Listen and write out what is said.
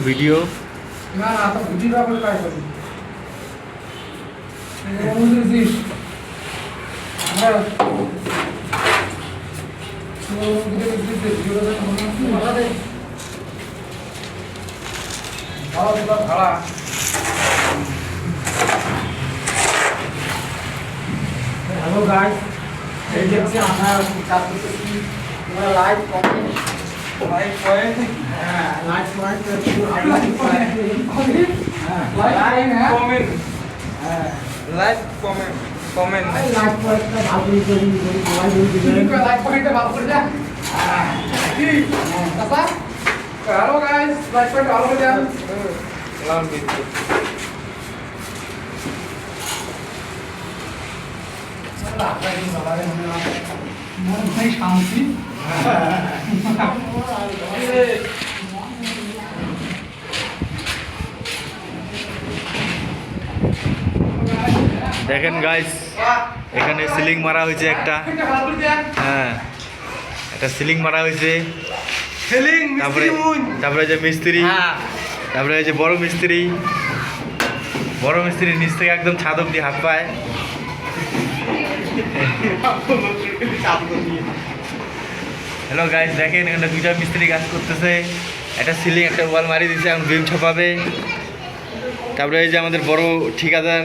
video না না তো ভিডিও করে কাজ করি ভাড়া হ্যালো গাইস এই যে আমরা কাজ করতেছি তোমরা লাইক কমেন্ট লাইক পয়েন্ট হ্যাঁ লাইক পয়েন্ট লাইক পয়েন্ট হ্যাঁ লাইক কমেন্ট হ্যাঁ লাইক কমেন্ট কমেন্ট লাইক পয়েন্টটা ভালো করে সবাই বলে দিবেন লাইক পয়েন্টটা ভালো করে যা কি দাদা হ্যালো গাইস লাইক পয়েন্ট ভালো করে যান লাউন ভিডিও মন ভাই শান্তি দেখেন গাইস এখানে সিলিং মারা হয়েছে একটা হ্যাঁ একটা সিলিং মারা হয়েছে তারপরে যে মিস্ত্রি তারপরে যে বড় মিস্ত্রি নিচ থেকে একদম ছাদ অব্দি হাত পায় হ্যালো গাইস দেখেন এখানে দুইটা মিস্ত্রি কাজ করতেছে একটা সিলিং একটা ওয়াল মারি দিচ্ছে এখন বিম ছাপাবে তারপরে এই যে আমাদের বড় ঠিকাদার